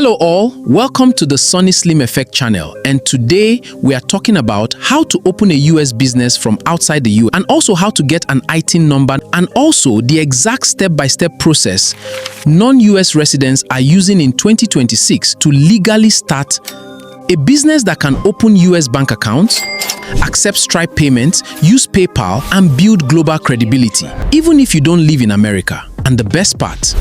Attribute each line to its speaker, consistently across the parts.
Speaker 1: Hello all, welcome to the Sunny Slim Effect channel, and today we are talking about how to open a US business from outside the US and also how to get an ITIN number and also the exact step-by-step process non-US residents are using in 2026 to legally start a business that can open US bank accounts, accept Stripe payments, use PayPal, and build global credibility, even if you don't live in America. And the best part,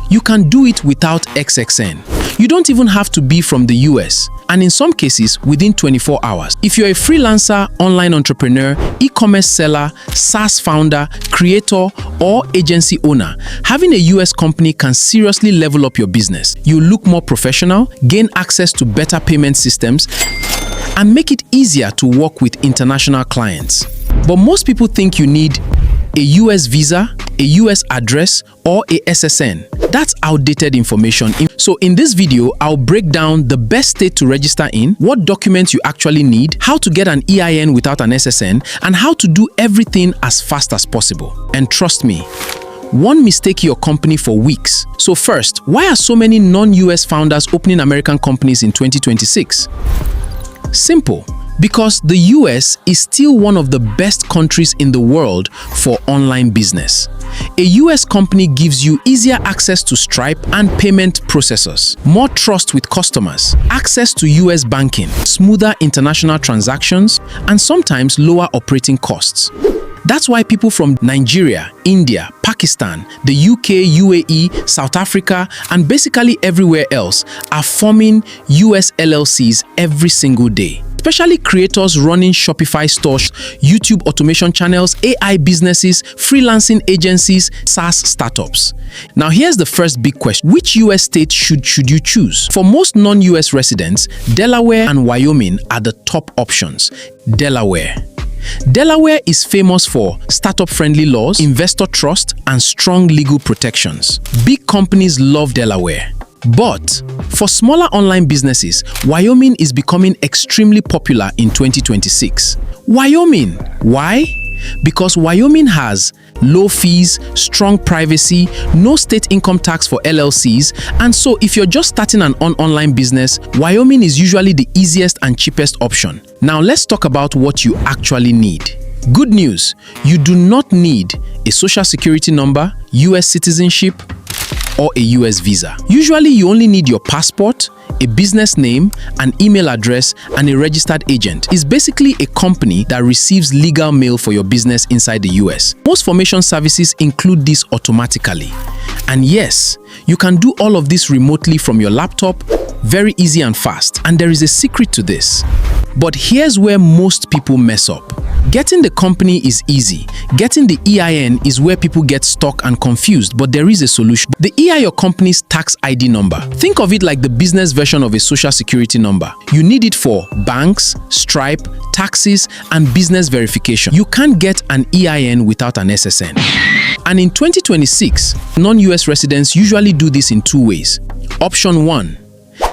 Speaker 1: you can do it without SSN. You don't even have to be from the US, and in some cases, within 24 hours. If you're a freelancer, online entrepreneur, e-commerce seller, SaaS founder, creator, or agency owner, having a US company can seriously level up your business. You look more professional, gain access to better payment systems, and make it easier to work with international clients. But most people think you need a US visa, a US address, or a SSN. That's outdated information. So in this video, I'll break down the best state to register in, what documents you actually need, how to get an EIN without an SSN, and how to do everything as fast as possible. And trust me, one mistake your company for weeks. So first, why are so many non-US founders opening American companies in 2026? Simple. Because the US is still one of the best countries in the world for online business. A US company gives you easier access to Stripe and payment processors, more trust with customers, access to US banking, smoother international transactions, and sometimes lower operating costs. That's why people from Nigeria, India, Pakistan, the UK, UAE, South Africa, and basically everywhere else are forming US LLCs every single day. Especially creators running Shopify stores, YouTube automation channels, AI businesses, freelancing agencies, SaaS startups. Now here's the first big question. Which US state should you choose? For most non-US residents, Delaware and Wyoming are the top options. Delaware is famous for startup-friendly laws, investor trust, and strong legal protections. Big companies love Delaware. But for smaller online businesses, Wyoming is becoming extremely popular in 2026. Wyoming. Why? Because Wyoming has low fees, strong privacy, no state income tax for LLCs, and so if you're just starting an online business, Wyoming is usually the easiest and cheapest option. Now let's talk about what you actually need. Good news, you do not need a social security number, US citizenship, or a US visa. Usually you only need your passport, a business name, an email address, and a registered agent. It's basically a company that receives legal mail for your business inside the US. Most formation services include this automatically. And yes, you can do all of this remotely from your laptop, very easy and fast. And there is a secret to this. But here's where most people mess up. Getting the company is easy. Getting the EIN is where people get stuck and confused, but there is a solution. The EIN, your company's tax ID number. Think of it like the business version of a social security number. You need it for banks, Stripe, taxes, and business verification. You can't get an EIN without an SSN. And in 2026, non-US residents usually do this in two ways. Option 1.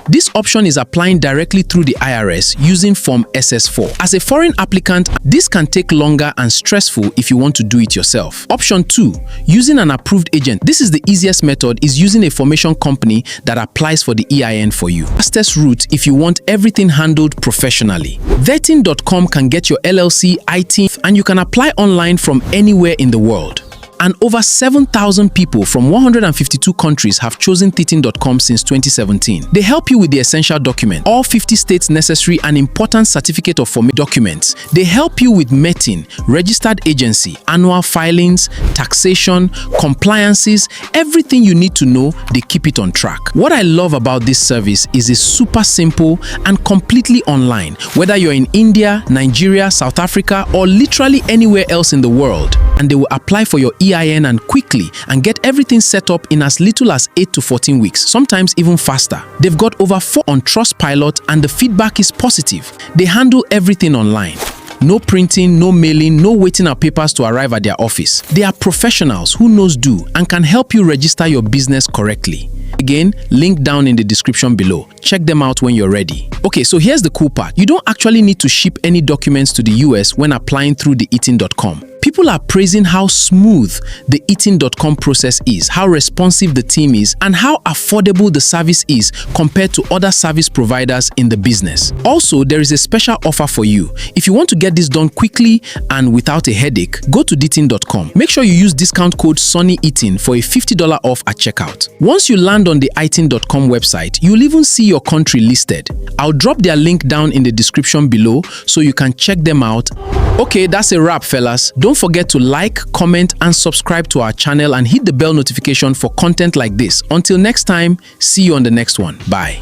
Speaker 1: This option is applying directly through the IRS using Form SS4. As a foreign applicant, this can take longer and stressful if you want to do it yourself. Option 2, using an approved agent. This is the easiest method, is using a formation company that applies for the EIN for you. Fastest route if you want everything handled professionally. Vetting.com can get your LLC, ITIN, and you can apply online from anywhere in the world. And over 7,000 people from 152 countries have chosen ITIN.com since 2017. They help you with the essential document, all 50 states necessary and important certificate of formation documents. They help you with METIN, registered agency, annual filings, taxation, compliances, everything you need to know, they keep it on track. What I love about this service is it's super simple and completely online, whether you're in India, Nigeria, South Africa, or literally anywhere else in the world. And they will apply for your EIN and quickly and get everything set up in as little as 8 to 14 weeks, sometimes even faster. They've got over 4 on Trustpilot and the feedback is positive. They handle everything online. No printing, no mailing, no waiting on papers to arrive at their office. They are professionals who knows do and can help you register your business correctly. Again, link down in the description below. Check them out when you're ready. Okay, so here's the cool part. You don't actually need to ship any documents to the US when applying through the ITIN.com. People are praising how smooth the ITIN.com process is, how responsive the team is, and how affordable the service is compared to other service providers in the business. Also, there is a special offer for you. If you want to get this done quickly and without a headache, go to ITIN.com. Make sure you use discount code SONNYITIN for a $50 off at checkout. Once you land on the ITIN.com website, you'll even see your country listed. I'll drop their link down in the description below so you can check them out. Okay, that's a wrap, fellas. Don't forget to like, comment, and subscribe to our channel and hit the bell notification for content like this. Until next time, see you on the next one. Bye.